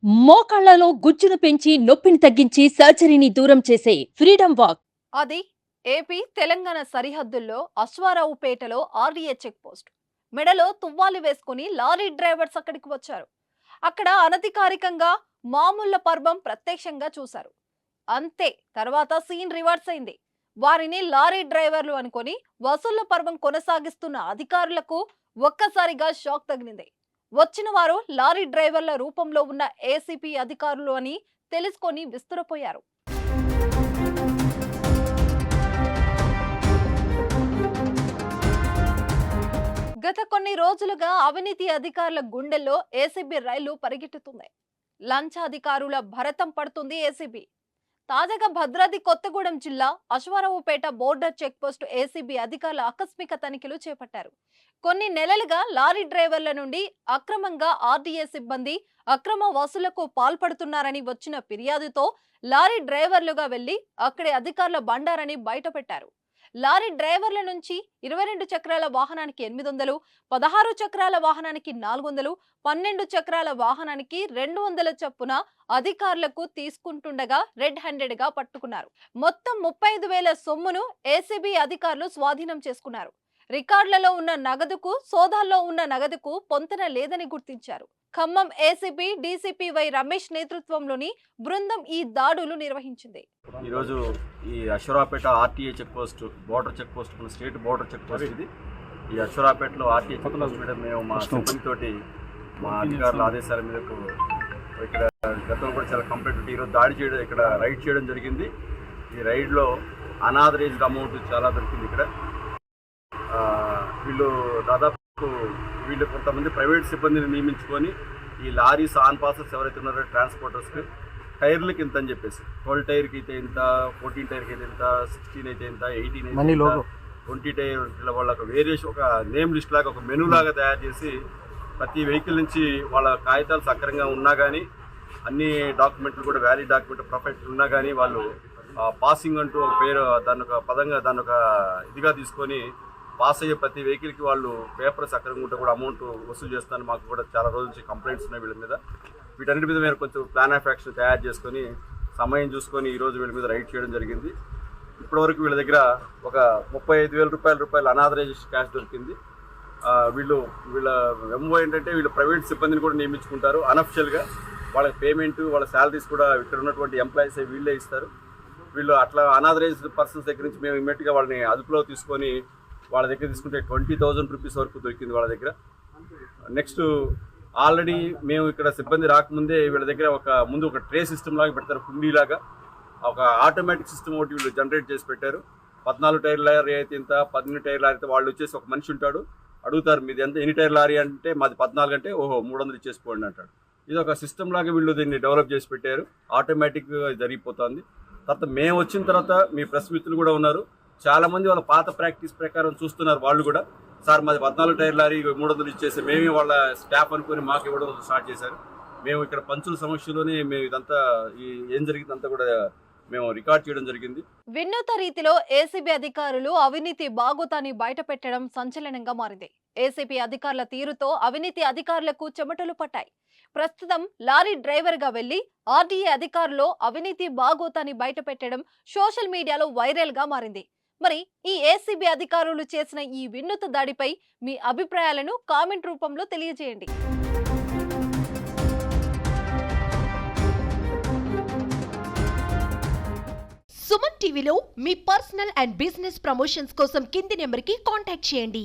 మోకాళ్లలో గుజ్జును పెంచి నొప్పిని తగ్గించి సర్జరీని దూరం చేసే ఫ్రీడమ్ వాక్. అది ఏపీ తెలంగాణ సరిహద్దుల్లో అశ్వారావుపేటలో ఆర్డీఏ చెక్ పోస్ట్. మెడలో తువ్వాలు వేసుకుని లారీ డ్రైవర్స్ అక్కడికి వచ్చారు. అక్కడ అనధికారికంగా మామూళ్ల పర్వం ప్రత్యక్షంగా చూశారు. అంతే, తర్వాత సీన్ రివర్స్ అయింది. వారిని లారీ డ్రైవర్లు అనుకొని వసూళ్ల పర్వం కొనసాగిస్తున్న అధికారులకు ఒక్కసారిగా షాక్ తగిలింది. వచ్చిన వారు లారీ డ్రైవర్ల రూపంలో ఉన్న ఏసీపీ అధికారులు అని తెలుసుకొని విస్తురపోయారు. గత కొన్ని రోజులుగా అవినీతి అధికారుల గుండెల్లో ఏసీబీ రైలు పరిగెట్టుతుంది. లంచాధికారుల భరతం పడుతుంది ఏసీబీ. తాజాగా భద్రాద్రి కొత్తగూడెం జిల్లా Ashwaraopet border check post ACB అధికారుల ఆకస్మిక తనిఖీలు చేపట్టారు. కొన్ని నెలలుగా లారీ డ్రైవర్ల నుండి అక్రమంగా ఆర్డీఏ సిబ్బంది అక్రమ వసూళ్లకు పాల్పడుతున్నారని వచ్చిన ఫిర్యాదుతో లారీ డ్రైవర్లుగా వెళ్లి అక్కడి అధికారుల బండారని బయటపెట్టారు. లారీ డ్రైవర్ల నుంచి 22 చక్రాల వాహనానికి 800, 16 చక్రాల వాహనానికి 400, 12 చక్రాల వాహనానికి 200 చొప్పున అధికారులకు తీసుకుంటుండగా రెడ్ హ్యాండెడ్ గా పట్టుకున్నారు. మొత్తం 35,000 సొమ్మును ఏసీబీ అధికారులు స్వాధీనం చేసుకున్నారు. రికార్డులలో ఉన్న నగదుకు, సోదాల్లో ఉన్న నగదుకు పొంతన లేదని గుర్తించారు. Khammam ACB DCP Y Ramesh నేతృత్వంలోని బృందం ఈ దాడులు నిర్వహించింది. ఈరోజు ఈ Ashwaraopet RTA check post, border check post, మన స్టేట్ బోర్డర్ చెక్ పోస్ట్ ఇది. ఈ అశ్వరావుపేటలో ఆర్టీఏ చెక్ పోస్ట్ మీద మేము మా సిబ్బందితోటి మా అధికారుల ఆదేశాల మేరకు ఇక్కడ గతంలో కూడా చాలా కంప్లైంట్ ఉంటే ఈరోజు దాడి చేయడం, ఇక్కడ రైడ్ చేయడం జరిగింది. ఈ రైడ్లో అనాథరైజ్డ్ అమౌంట్ చాలా దొరికింది. ఇక్కడ వీళ్ళు కొంతమంది ప్రైవేట్ సిబ్బందిని నియమించుకొని ఈ లారీస్ ఆన్ పాసెస్ ఎవరైతే ఉన్నారో ట్రాన్స్పోర్టర్స్కి టైర్లకి ఇంత అని చెప్పేసి 12 టైర్కి అయితే ఇంత, 14 టైర్కి అయితే ఇంత, 16 అయితే ఇంత, 18 అయితే ఇంత, 20 టైర్ వాళ్ళకి వేరియేషన్ ఒక నేమ్ లిస్ట్ లాగా ఒక మెనూ లాగా తయారు చేసి ప్రతి వెహికల్ నుంచి వాళ్ళ కాగితాలు సక్రంగా ఉన్నా కానీ, అన్ని డాక్యుమెంట్లు కూడా వ్యాలిడ్ డాక్యుమెంట్ పర్ఫెక్ట్ ఉన్నా కానీ వాళ్ళు పాసింగ్ అంటూ ఒక పేరు, దాన్ని ఒక పదంగా, దాన్ని ఒక ఇదిగా తీసుకొని పాస్ అయ్యే ప్రతి వెహికల్కి వాళ్ళు పేపర్ సక్రంగా ఉంటే కూడా అమౌంట్ వసూలు చేస్తాను. మాకు కూడా చాలా రోజుల నుంచి కంప్లైంట్స్ ఉన్నాయి వీళ్ళ మీద. వీటన్నిటి మీద మేము కొంచెం ప్లాన్ ఆఫ్ యాక్షన్ తయారు చేసుకొని సమయం చూసుకొని ఈరోజు వీళ్ళ మీద రైడ్ చేయడం జరిగింది. ఇప్పటివరకు వీళ్ళ దగ్గర ఒక 35,000 రూపాయలు అనాథరైజ్డ్ క్యాష్ దొరికింది. వీళ్ళ ఎంఓ ఏంటంటే వీళ్ళు ప్రైవేట్ సిబ్బందిని కూడా నియమించుకుంటారు అనఫిషియల్గా. వాళ్ళకి పేమెంట్, వాళ్ళ శాలరీస్ కూడా ఇక్కడ ఉన్నటువంటి ఎంప్లాయీస్ వీళ్ళే ఇస్తారు. వీళ్ళు అట్లా అనాథరైజ్డ్ పర్సన్స్ దగ్గర నుంచి మేము ఇమ్మీడియట్గా వాళ్ళని అదుపులో తీసుకొని వాళ్ళ దగ్గర తీసుకుంటే 20,000 రూపీస్ వరకు దొరికింది వాళ్ళ దగ్గర. నెక్స్ట్ ఆల్రెడీ మేము ఇక్కడ సిబ్బంది రాకముందే వీళ్ళ దగ్గర ముందు ఒక ట్రే సిస్టమ్ లాగా పెడతారు, కుండీలాగా ఒక ఆటోమేటిక్ సిస్టమ్ ఒకటి వీళ్ళు జనరేట్ చేసి పెట్టారు. 14 టైర్ లారీ అయితే ఇంత, 18 టైర్ లారీ అయితే వాళ్ళు వచ్చేసి ఒక మనిషి ఉంటాడు, అడుగుతారు మీది ఎంత, ఎన్ని టైర్ లారీ అంటే మాది 14 అంటే ఓహో 300 ఇచ్చేసిపోండి అంటాడు. ఇది ఒక సిస్టమ్ లాగా వీళ్ళు దీన్ని డెవలప్ చేసి పెట్టారు, ఆటోమేటిక్గా జరిగిపోతుంది. తర్వాత మేము వచ్చిన తర్వాత మీ ప్రెస్ మిత్రులు కూడా ఉన్నారు, చాలామంది వాళ్ళ పాత ప్రాక్టీస్ ప్రకారం చూస్తున్నారు. వాళ్ళు కూడా సార్ మాది 14 టైర్ లారీ 300 ఇచ్చేసి మేమే వాళ్ళ స్టాఫ్ అనుకుని మాకు ఇవ్వడం స్టార్ట్ చేశారు. మేము ఇక్కడ పంచుల సమస్యలోనే మేము ఇదంతా ఏం జరిగిందంతా కూడా మేము రికార్డ్ చేయడం జరిగింది. వినూత్న రీతిలో ఏసీబీ అధికారులు అవినీతి బాగోతాన్ని బయటపెట్టడం సంచలనంగా మారింది. ఏసీబీ అధికారుల తీరుతో అవినీతి అధికారులకు చెమటలు పట్టాయి. ప్రస్తుతం లారీ డ్రైవర్ గా వెళ్లి ఆర్డీఏ అధికారులు అవినీతి బాగోతాన్ని బయటపెట్టడం సోషల్ మీడియాలో వైరల్ గా మారింది. మరి ఈ ఏసీబీ అధికారులు చేసిన ఈ వినూత్న దాడిపై మీ అభిప్రాయాలను కామెంట్ రూపంలో తెలియజేయండి. సుమన్ టీవీలో మీ పర్సనల్ అండ్ బిజినెస్ ప్రమోషన్స్ కోసం కింది నెంబర్కి కాంటాక్ట్ చేయండి.